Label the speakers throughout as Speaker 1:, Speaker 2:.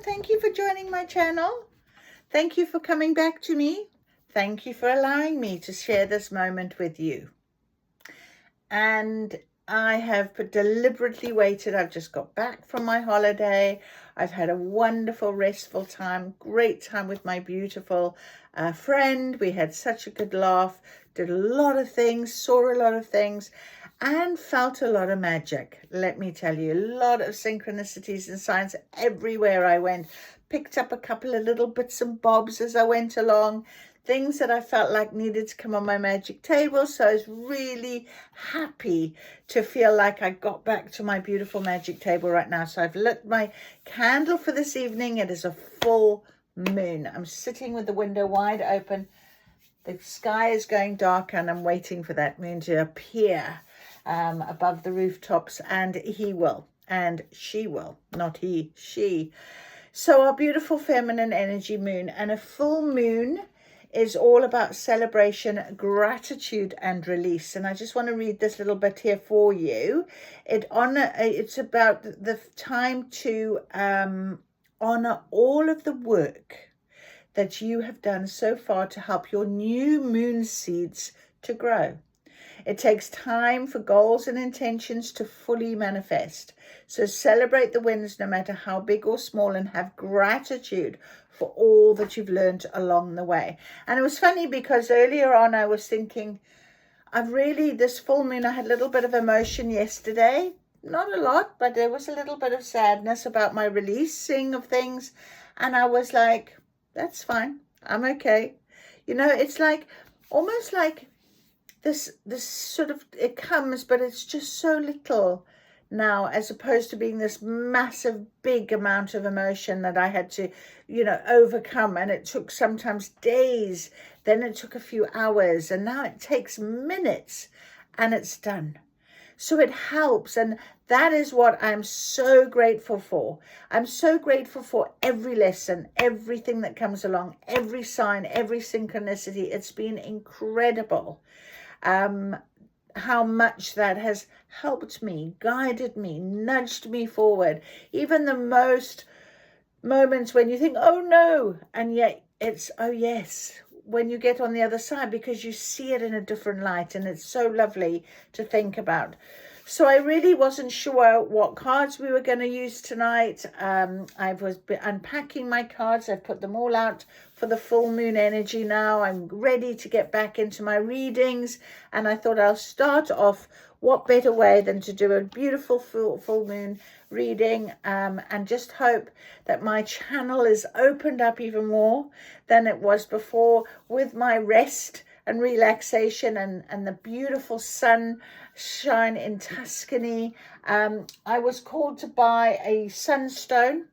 Speaker 1: Thank you for joining my channel. Thank you for coming back to me. Thank you for allowing me to share this moment with you. And I have deliberately waited. I've just got back from my holiday. I've had a wonderful, restful time, great time with my beautiful friend. We had such a good laugh, did a lot of things, saw a lot of things, and felt a lot of magic. Let me tell you, a lot of synchronicities and signs everywhere I went. Picked up a couple of little bits and bobs as I went along, things that I felt like needed to come on my magic table. So I was really happy to feel like I got back to my beautiful magic table right now. So I've lit my candle for this evening. It is a full moon. I'm sitting with the window wide open. The sky is going dark and I'm waiting for that moon to appear above the rooftops, and he will, and she will, not he, she. So our beautiful feminine energy moon, and a full moon is all about celebration, gratitude, and release. And I just want to read this little bit here for you. It's about the time to honor all of the work that you have done so far to help your new moon seeds to grow. It takes time for goals and intentions to fully manifest. So celebrate the wins no matter how big or small, and have gratitude for all that you've learned along the way. And it was funny because earlier on I was thinking, this full moon, I had a little bit of emotion yesterday. Not a lot, but there was a little bit of sadness about my releasing of things. And I was like, that's fine. I'm okay. You know, it's like, almost like, this sort of, it comes, but it's just so little now, as opposed to being this massive, big amount of emotion that I had to, overcome. And it took sometimes days, then it took a few hours, and now it takes minutes and it's done. So it helps, and that is what I'm so grateful for. I'm so grateful for every lesson, everything that comes along, every sign, every synchronicity. It's been incredible. How much that has helped me, guided me, nudged me forward. Even the most moments when you think, oh no, and yet it's, oh yes, when you get on the other side, because you see it in a different light, and it's so lovely to think about. So I really wasn't sure what cards we were going to use tonight. I was unpacking my cards. I've put them all out for the full moon energy now. I'm ready to get back into my readings. And I thought I'll start off, what better way than to do a beautiful full moon reading, and just hope that my channel is opened up even more than it was before, with my rest and relaxation and the beautiful sunshine in Tuscany. I was called to buy a sunstone,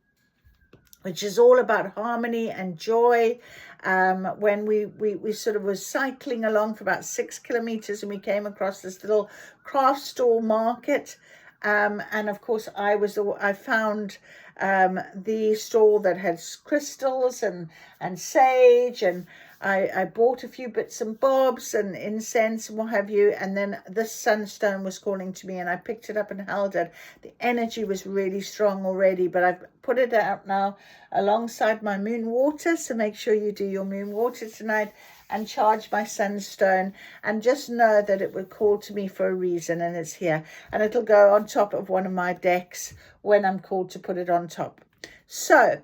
Speaker 1: which is all about harmony and joy. When we sort of was cycling along for about 6 kilometers, and we came across this little craft stall market. And of course I found the stall that had crystals and sage, and I bought a few bits and bobs and incense and what have you, and then this sunstone was calling to me, and I picked it up and held it. The energy was really strong already, but I've put it out now alongside my moon water. So make sure you do your moon water tonight and charge my sunstone, and just know that it will call to me for a reason, and it's here, and it'll go on top of one of my decks when I'm called to put it on top. So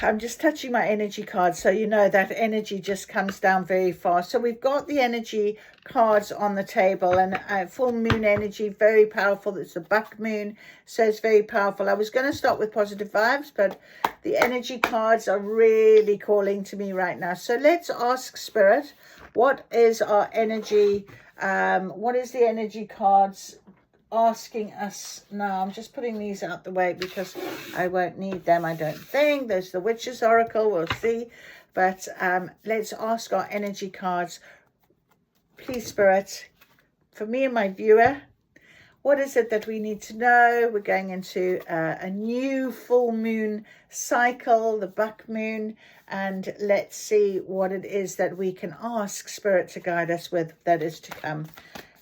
Speaker 1: I'm just touching my energy cards, so you know that energy just comes down very fast. So we've got the energy cards on the table, and full moon energy, very powerful. It's a buck moon, so it's very powerful. I was going to start with positive vibes, but the energy cards are really calling to me right now. So let's ask Spirit, what is our energy, what is the energy cards asking us now? I'm just putting these out the way because I won't need them, I don't think. There's the Witch's Oracle, we'll see. But let's ask our energy cards. Please, Spirit, for me and my viewer, what is it that we need to know? We're going into a new full moon cycle, the buck moon, and let's see what it is that we can ask Spirit to guide us with that is to come.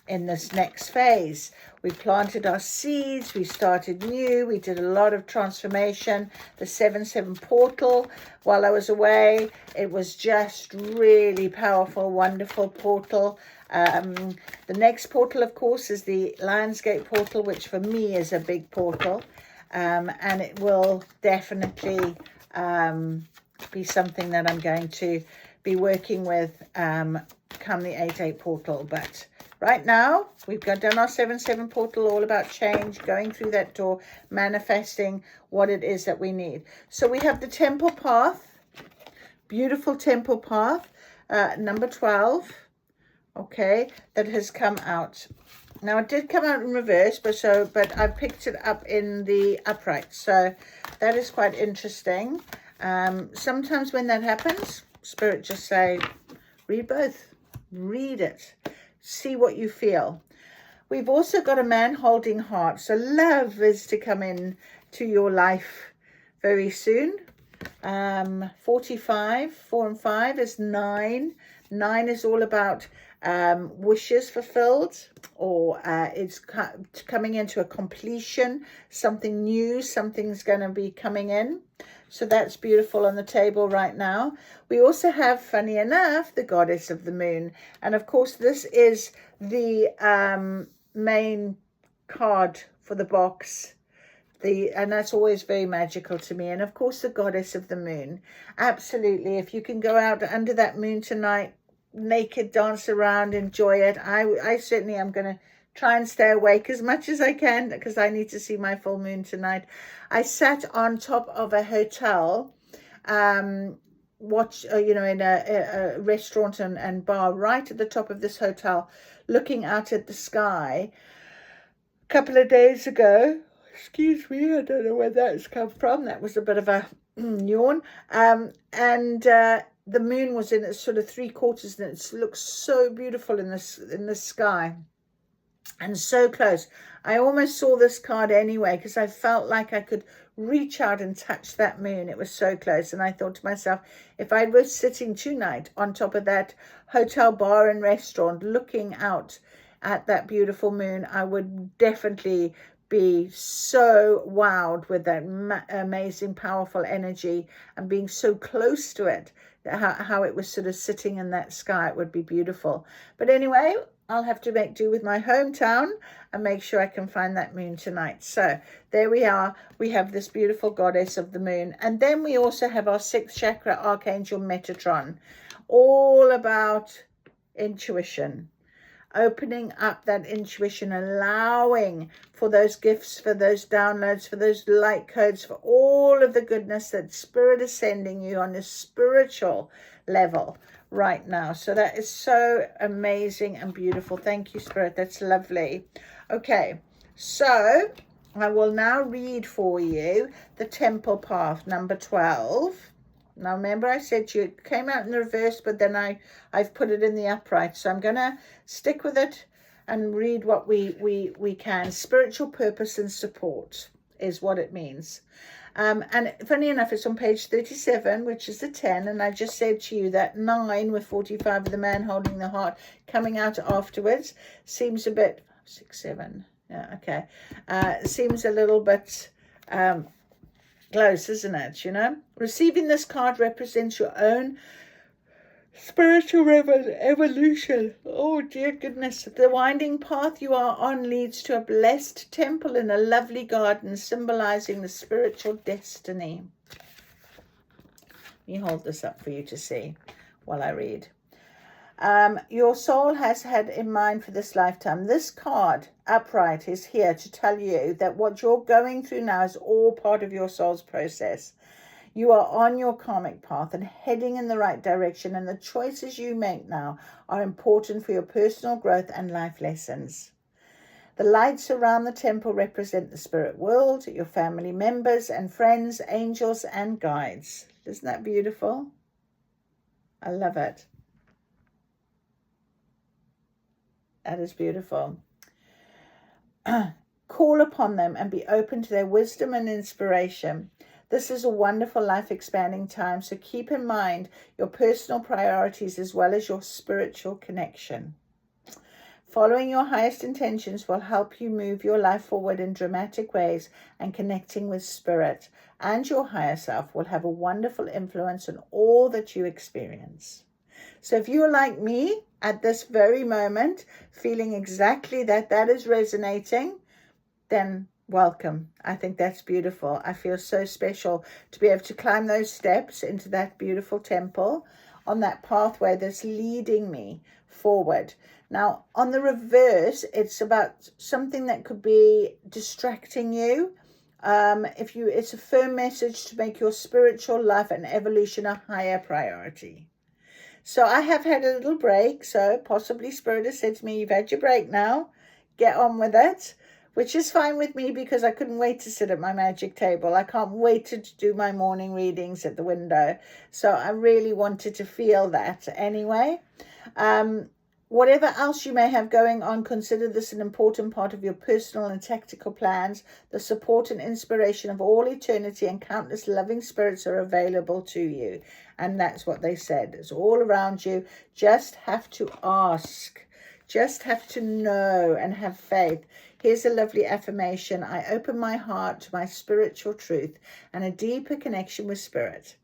Speaker 1: in this next phase. We planted our seeds, we started new, we did a lot of transformation. The 7/7 portal, while I was away, it was just really powerful, wonderful portal. The next portal, of course, is the Lionsgate portal, which for me is a big portal. And it will definitely be something that I'm going to be working with come the 8/8 portal. But right now, we've done our 7/7 portal, all about change, going through that door, manifesting what it is that we need. So we have the temple path, beautiful temple path, number 12, okay, that has come out. Now, it did come out in reverse, but I picked it up in the upright. So that is quite interesting. Sometimes when that happens, Spirit just say, read both. Read it. See what you feel. We've also got a man holding heart. So love is to come in to your life very soon. 45, 4 and 5 is 9. 9 is all about wishes fulfilled, or it's coming into a completion, something new, something's going to be coming in. So that's beautiful on the table right now. We also have, funny enough, the goddess of the moon. And of course, this is the main card for the box. And that's always very magical to me. And of course, the goddess of the moon. Absolutely. If you can go out under that moon tonight, naked, dance around, enjoy it. I certainly am going to try and stay awake as much as I can, because I need to see my full moon tonight. I sat on top of a hotel, in a restaurant and bar right at the top of this hotel, looking out at the sky a couple of days ago. Excuse me, I don't know where that's come from. That was a bit of a yawn. The moon was in its sort of 3/4, and it looks so beautiful in the sky, and so close. I almost saw this card anyway, because I felt like I could reach out and touch that moon. It was so close. And I thought to myself, if I was sitting tonight on top of that hotel bar and restaurant looking out at that beautiful moon, I would definitely be so wowed with that amazing, powerful energy, and being so close to it, how it was sort of sitting in that sky. It would be beautiful. But anyway, I'll have to make do with my hometown and make sure I can find that moon tonight. So there we are. We have this beautiful goddess of the moon. And then we also have our 6th chakra, Archangel Metatron, all about intuition. Opening up that intuition, allowing for those gifts, for those downloads, for those light codes, for all of the goodness that Spirit is sending you on this spiritual level right now. So that is so amazing and beautiful. Thank you, Spirit. That's lovely. Okay, so I will now read for you the Temple Path, number 12. Now, remember I said to you it came out in the reverse, but then I've put it in the upright. So I'm going to stick with it and read what we can. Spiritual purpose and support is what it means. And funny enough, it's on page 37, which is the 10. And I just said to you that 9 with 45 of the man holding the heart coming out afterwards seems a bit, 6, 7. Yeah, okay. Seems a little bit close, isn't it? You know, receiving this card represents your own spiritual evolution. Oh dear goodness. The winding path you are on leads to a blessed temple in a lovely garden, symbolizing the spiritual destiny. Let me hold this up for you to see while I read. Your soul has had in mind for this lifetime. This card, upright, is here to tell you that what you're going through now is all part of your soul's process. You are on your karmic path and heading in the right direction, and the choices you make now are important for your personal growth and life lessons. The lights around the temple represent the spirit world, your family members and friends, angels and guides. Isn't that beautiful? I love it. That is beautiful. Call upon them and be open to their wisdom and inspiration. This is a wonderful life-expanding time, so keep in mind your personal priorities as well as your spiritual connection. Following your highest intentions will help you move your life forward in dramatic ways, and connecting with spirit and your higher self will have a wonderful influence on all that you experience. So if you're like me at this very moment, feeling exactly that is resonating, then welcome. I think that's beautiful. I feel so special to be able to climb those steps into that beautiful temple on that pathway that's leading me forward. Now, on the reverse, it's about something that could be distracting you. It's a firm message to make your spiritual life and evolution a higher priority. So I have had a little break. So possibly Spirit has said to me, you've had your break now. Get on with it, which is fine with me because I couldn't wait to sit at my magic table. I can't wait to do my morning readings at the window. So I really wanted to feel that anyway. Whatever else you may have going on, consider this an important part of your personal and tactical plans. The support and inspiration of all eternity and countless loving spirits are available to you. And that's what they said. It's all around you. Just have to ask. Just have to know and have faith. Here's a lovely affirmation. I open my heart to my spiritual truth and a deeper connection with spirit.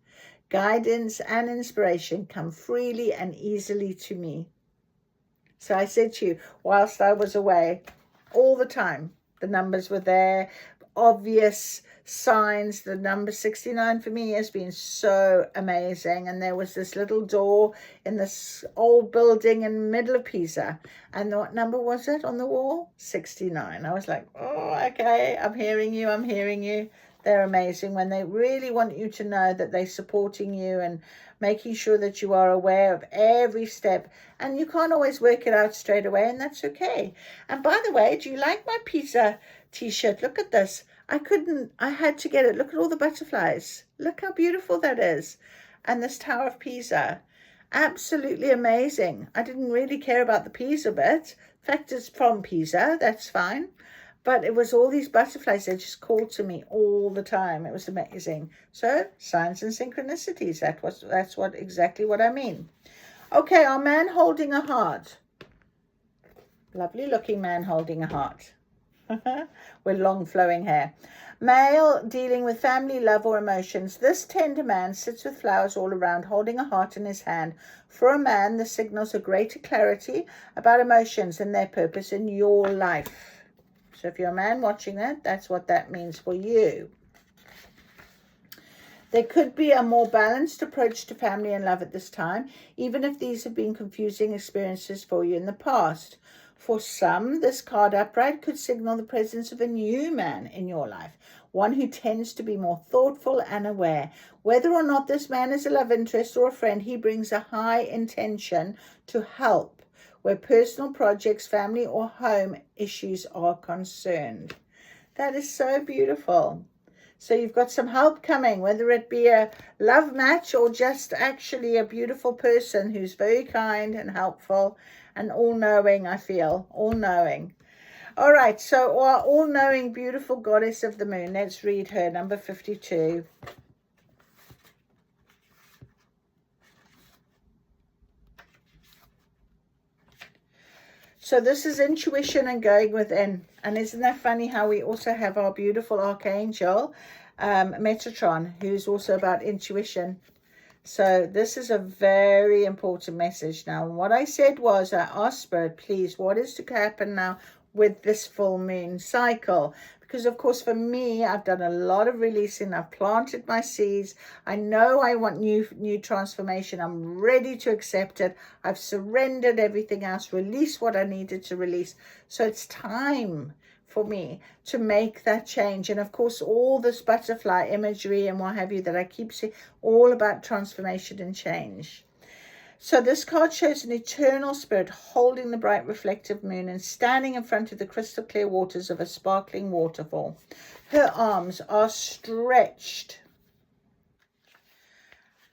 Speaker 1: Guidance and inspiration come freely and easily to me. So I said to you, whilst I was away, all the time, the numbers were there, obvious signs. The number 69 for me has been so amazing. And there was this little door in this old building in the middle of Pisa. And what number was it on the wall? 69. I was like, oh, okay, I'm hearing you, I'm hearing you. They're amazing when they really want you to know that they're supporting you and making sure that you are aware of every step. And you can't always work it out straight away, and that's okay. And by the way, do you like my Pisa t-shirt? Look at this. I had to get it. Look at all the butterflies. Look how beautiful that is. And this Tower of Pisa. Absolutely amazing. I didn't really care about the Pisa bit. In fact, it's from Pisa. That's fine. But it was all these butterflies. They just called to me all the time. It was amazing. So, signs and synchronicities. That's exactly what I mean. Okay, our man holding a heart. Lovely looking man holding a heart. With long flowing hair. Male dealing with family, love or emotions. This tender man sits with flowers all around, holding a heart in his hand. For a man, this signals a greater clarity about emotions and their purpose in your life. So if you're a man watching that, that's what that means for you. There could be a more balanced approach to family and love at this time, even if these have been confusing experiences for you in the past. For some, this card upright could signal the presence of a new man in your life, one who tends to be more thoughtful and aware. Whether or not this man is a love interest or a friend, he brings a high intention to help where personal projects, family or home issues are concerned. That is so beautiful. So you've got some help coming, whether it be a love match or just actually a beautiful person who's very kind and helpful and all-knowing, I feel, all-knowing. All right, so our all-knowing, beautiful goddess of the moon. Let's read her, number 52. So this is intuition and going within. And isn't that funny how we also have our beautiful archangel, Metatron, who's also about intuition. So this is a very important message. Now, what I said was, I asked Spirit, please, what is to happen now with this full moon cycle? Because, of course, for me, I've done a lot of releasing. I've planted my seeds. I know I want new transformation. I'm ready to accept it. I've surrendered everything else, released what I needed to release. So it's time for me to make that change. And, of course, all this butterfly imagery and what have you that I keep seeing, all about transformation and change. So this card shows an eternal spirit holding the bright reflective moon and standing in front of the crystal clear waters of a sparkling waterfall. Her arms are stretched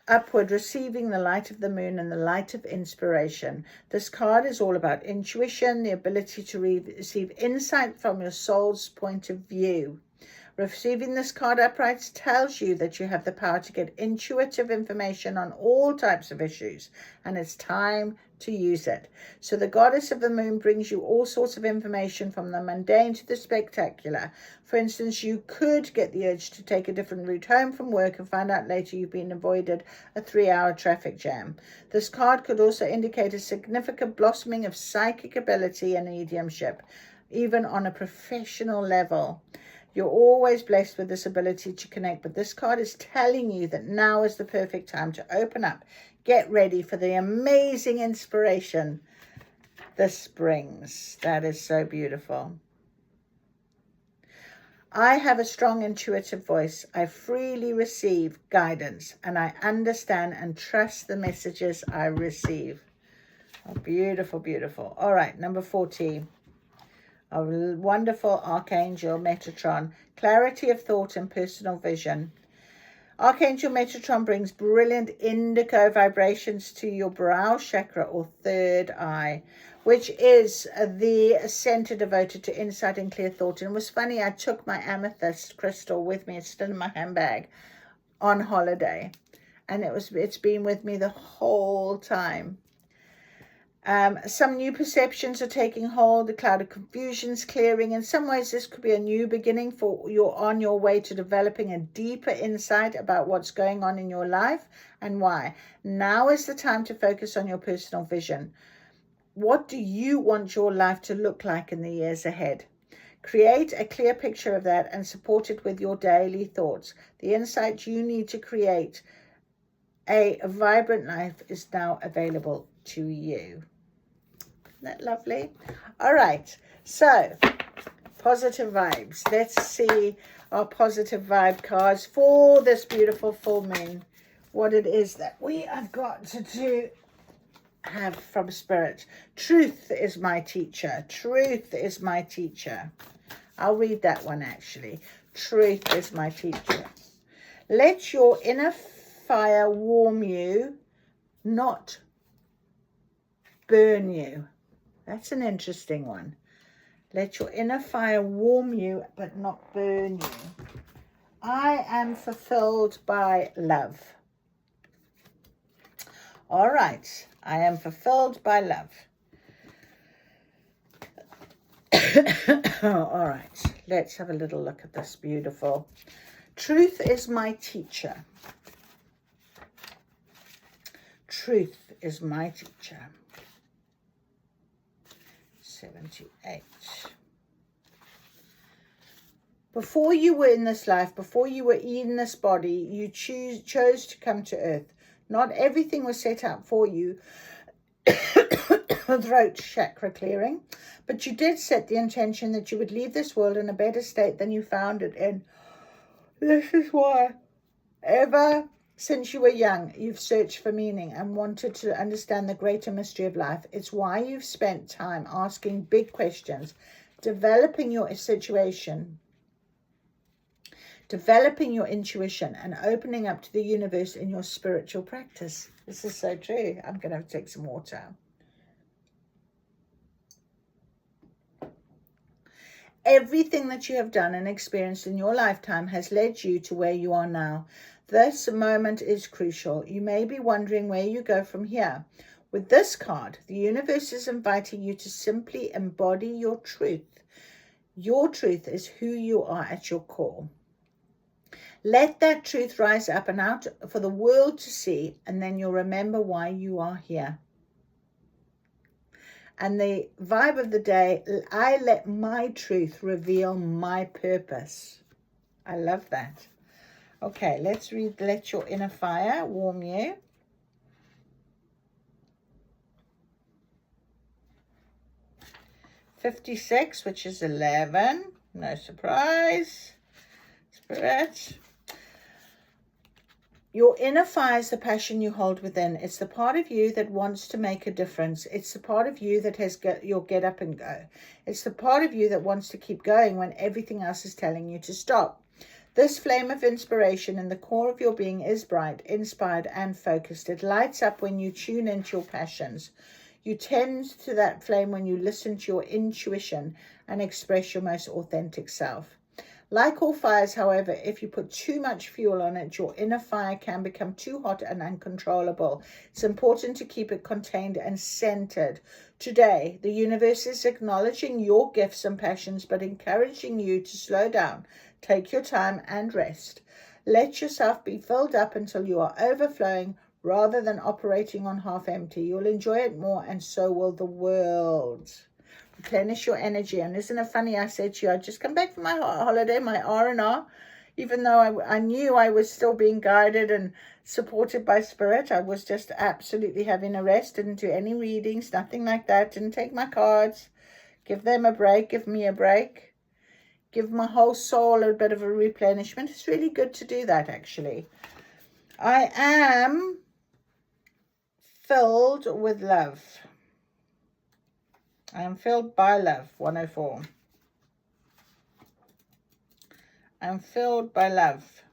Speaker 1: upward, receiving the light of the moon and the light of inspiration. This card is all about intuition, the ability to receive insight from your soul's point of view. Receiving this card upright tells you that you have the power to get intuitive information on all types of issues, and it's time to use it. So the goddess of the moon brings you all sorts of information, from the mundane to the spectacular. For instance, you could get the urge to take a different route home from work and find out later you've been avoided a 3-hour traffic jam. This card could also indicate a significant blossoming of psychic ability and mediumship, even on a professional level. You're always blessed with this ability to connect, but this card is telling you that now is the perfect time to open up. Get ready for the amazing inspiration this brings. That is so beautiful. I have a strong intuitive voice. I freely receive guidance, and I understand and trust the messages I receive. Oh, beautiful, beautiful. All right, number 14. A wonderful Archangel Metatron. Clarity of thought and personal vision. Archangel Metatron brings brilliant indigo vibrations to your brow chakra or third eye, which is the center devoted to insight and clear thought. And it was funny, I took my amethyst crystal with me. It's still in my handbag on holiday, and it's been with me the whole time. Some new perceptions are taking hold. The cloud of confusion's clearing. In some ways, this could be a new beginning for you're on your way to developing a deeper insight about what's going on in your life and why. Now is the time to focus on your personal vision. What do you want your life to look like in the years ahead? Create a clear picture of that and support it with your daily thoughts. The insight you need to create a vibrant life is now available to you. Isn't that lovely? All right, so positive vibes. Let's see our positive vibe cards for this beautiful full moon. What it is that we have got to have from Spirit. Truth is my teacher. Truth is my teacher. I'll read that one actually. Truth is my teacher. Let your inner fire warm you, not burn you. That's an interesting one. Let your inner fire warm you, but not burn you. I am fulfilled by love. All right. I am fulfilled by love. All right. Let's have a little look at this beautiful. Truth is my teacher. Truth is my teacher. 78. Before you were in this life, before you were in this body, you chose to come to earth. Not everything was set out for you. Throat chakra clearing. But you did set the intention that you would leave this world in a better state than you found it in. This is why ever since you were young, you've searched for meaning and wanted to understand the greater mystery of life. It's why you've spent time asking big questions, developing your situation, developing your intuition, and opening up to the universe in your spiritual practice. This is so true. I'm going to have to take some water. Everything that you have done and experienced in your lifetime has led you to where you are now. This moment is crucial. You may be wondering where you go from here. With this card, the universe is inviting you to simply embody your truth. Your truth is who you are at your core. Let that truth rise up and out for the world to see, and then you'll remember why you are here. And the vibe of the day, I let my truth reveal my purpose. I love that. Okay, let's read Let Your Inner Fire Warm You. $56, which is 11. No surprise. Spirit. Your inner fire is the passion you hold within. It's the part of you that wants to make a difference. It's the part of you that has your get up and go. It's the part of you that wants to keep going when everything else is telling you to stop. This flame of inspiration in the core of your being is bright, inspired, and focused. It lights up when you tune into your passions. You tend to that flame when you listen to your intuition and express your most authentic self. Like all fires, however, if you put too much fuel on it, your inner fire can become too hot and uncontrollable. It's important to keep it contained and centered. Today, the universe is acknowledging your gifts and passions, but encouraging you to slow down, take your time, and rest. Let yourself be filled up until you are overflowing rather than operating on half empty. You'll enjoy it more, and so will the world. Replenish your energy. And isn't it funny, I said to you, I just come back from my holiday, my R&R, even though I knew I was still being guided and supported by spirit. I was just absolutely having a rest, didn't do any readings, nothing like that, didn't take my cards, give them a break, give me a break, give my whole soul a bit of a replenishment. It's really good to do that, actually. I am filled with love. I am filled by love, 104. I am filled by love.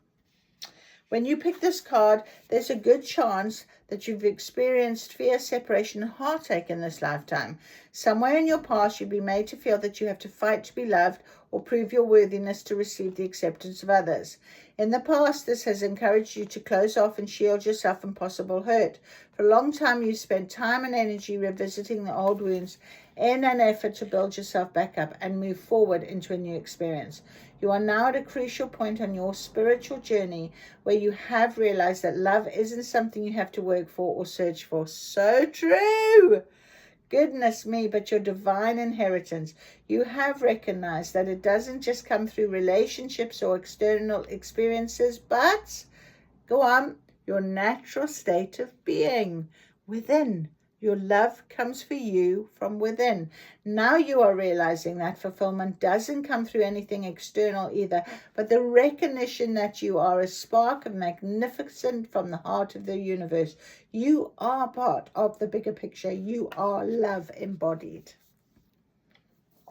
Speaker 1: When you pick this card, there's a good chance that you've experienced fear, separation, and heartache in this lifetime. Somewhere in your past, you've been made to feel that you have to fight to be loved or prove your worthiness to receive the acceptance of others. In the past, this has encouraged you to close off and shield yourself from possible hurt. For a long time, you spent time and energy revisiting the old wounds in an effort to build yourself back up and move forward into a new experience. You are now at a crucial point on your spiritual journey where you have realized that love isn't something you have to work for or search for. So true! Goodness me, but your divine inheritance. You have recognized that it doesn't just come through relationships or external experiences, but, go on, your natural state of being within. Your love comes for you from within. Now you are realizing that fulfillment doesn't come through anything external either, but the recognition that you are a spark of magnificence from the heart of the universe. You are part of the bigger picture. You are love embodied.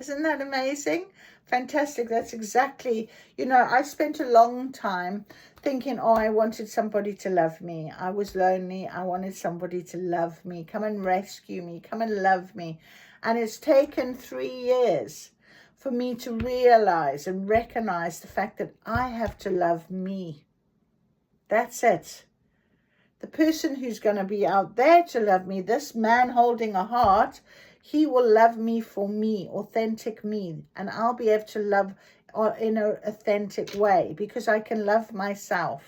Speaker 1: Isn't that amazing? Fantastic. That's exactly, I spent a long time thinking, I wanted somebody to love me. I was lonely. I wanted somebody to love me, come and rescue me, come and love me. And it's taken 3 years for me to realize and recognize the fact that I have to love me. That's it. The person who's going to be out there to love me, this man holding a heart, he will love me for me, authentic me, and I'll be able to love in an authentic way because I can love myself.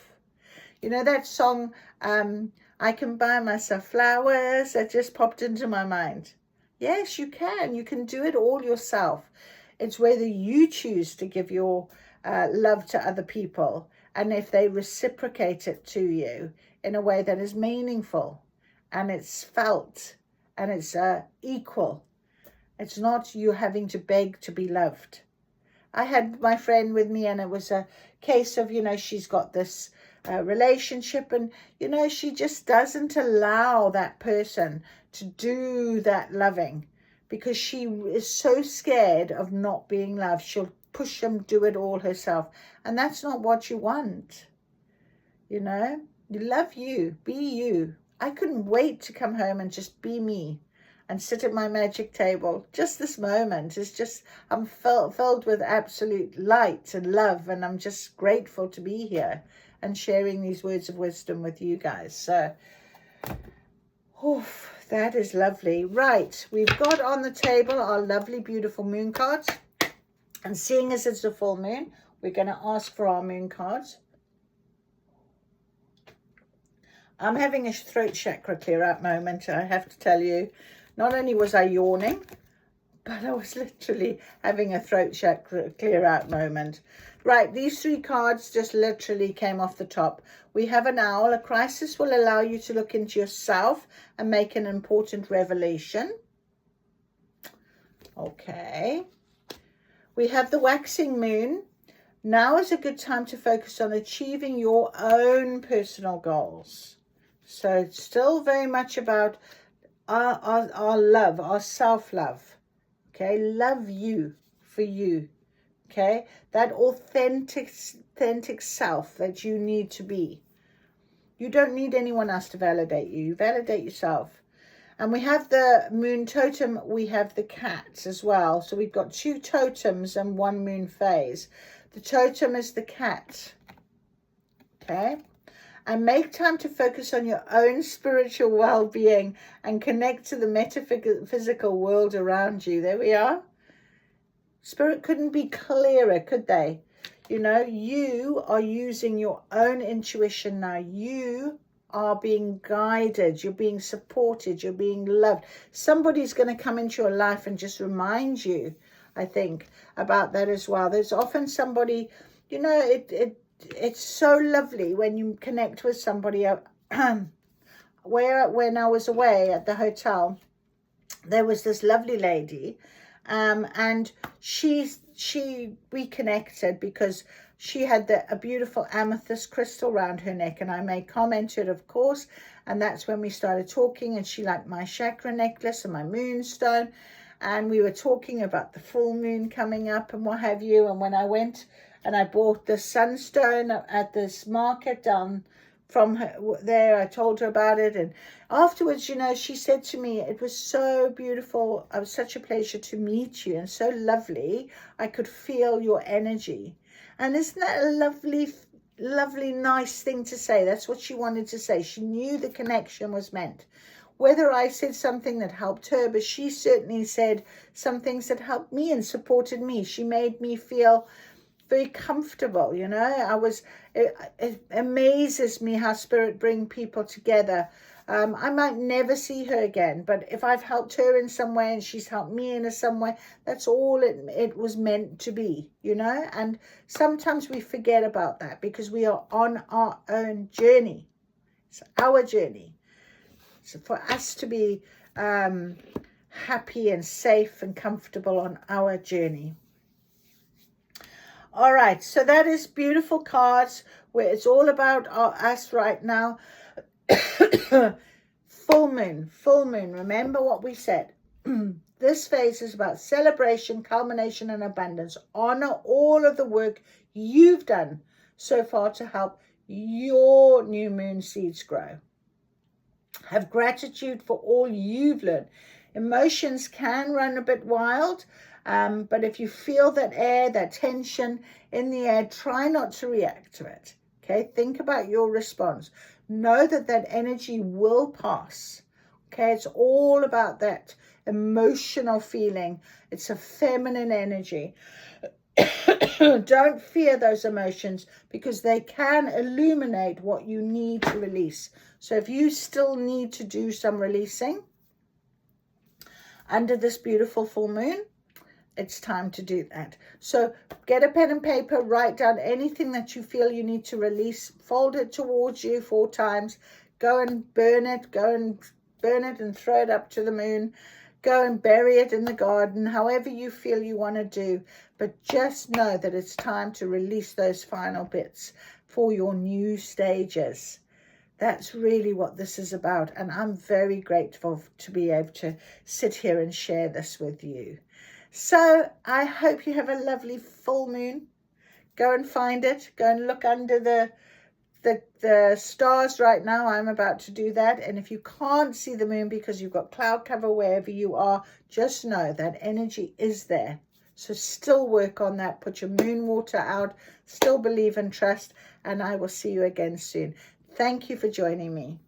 Speaker 1: You know that song, I can buy myself flowers, that just popped into my mind. Yes, you can. You can do it all yourself. It's whether you choose to give your love to other people and if they reciprocate it to you in a way that is meaningful and it's felt and it's equal. It's not you having to beg to be loved. I had my friend with me and it was a case of, she's got this relationship and, she just doesn't allow that person to do that loving because she is so scared of not being loved. She'll push them, do it all herself. And that's not what you want. You love you, be you. I couldn't wait to come home and just be me and sit at my magic table. Just this moment is just, I'm filled with absolute light and love, and I'm just grateful to be here and sharing these words of wisdom with you guys. So, that is lovely. Right, we've got on the table our lovely, beautiful moon cards. And seeing as it's a full moon, we're going to ask for our moon cards. I'm having a throat chakra clear out moment, I have to tell you. Not only was I yawning, but I was literally having a throat chakra clear out moment. Right, these 3 cards just literally came off the top. We have an owl. A crisis will allow you to look into yourself and make an important revelation. Okay. We have the waxing moon. Now is a good time to focus on achieving your own personal goals. So it's still very much about our love, our self-love. Okay, love you for you. Okay, that authentic self that you need to be. You don't need anyone else to validate you. You validate yourself. And we have the moon totem. We have the cats as well. So we've got 2 totems and 1 moon phase. The totem is the cat. Okay. And make time to focus on your own spiritual well-being and connect to the metaphysical world around you. There we are. Spirit couldn't be clearer, could they? You know, you are using your own intuition now. You are being guided. You're being supported. You're being loved. Somebody's going to come into your life and just remind you, I think, about that as well. There's often somebody, you know, it's so lovely when you connect with somebody. When I was away at the hotel, there was this lovely lady, and we connected because she had a beautiful amethyst crystal around her neck, and I made comment to it, of course, and that's when we started talking. And she liked my chakra necklace and my moonstone, and we were talking about the full moon coming up and what have you. And when I went and I bought the sunstone at this market down from her there, I told her about it. And afterwards, you know, she said to me, it was so beautiful. It was such a pleasure to meet you and so lovely. I could feel your energy. And isn't that a lovely, lovely, nice thing to say? That's what she wanted to say. She knew the connection was meant. Whether I said something that helped her, but she certainly said some things that helped me and supported me. She made me feel very comfortable, you know. It amazes me how spirit bring people together. I might never see her again, but if I've helped her in some way and she's helped me in some way, that's all it was meant to be, you know. And sometimes we forget about that because we are on our own journey. It's our journey. So for us to be happy and safe and comfortable on our journey. All right, so that is beautiful cards where it's all about us right now. Full moon. Remember what we said. This phase is about celebration, culmination, and abundance. Honor all of the work you've done so far to help your new moon seeds grow. Have gratitude for all you've learned. Emotions can run a bit wild. But if you feel that air, that tension in the air, try not to react to it. Okay, think about your response. Know that that energy will pass. Okay, it's all about that emotional feeling. It's a feminine energy. Don't fear those emotions because they can illuminate what you need to release. So if you still need to do some releasing under this beautiful full moon, it's time to do that. So get a pen and paper, write down anything that you feel you need to release, fold it towards you 4 times, go and burn it and throw it up to the moon, go and bury it in the garden, however you feel you want to do. But just know that it's time to release those final bits for your new stages. That's really what this is about. And I'm very grateful to be able to sit here and share this with you. So I hope you have a lovely full moon. Go and find it. Go and look under the stars right now. I'm about to do that. And if you can't see the moon because you've got cloud cover wherever you are, just know that energy is there. So still work on that. Put your moon water out. Still believe and trust. And I will see you again soon. Thank you for joining me.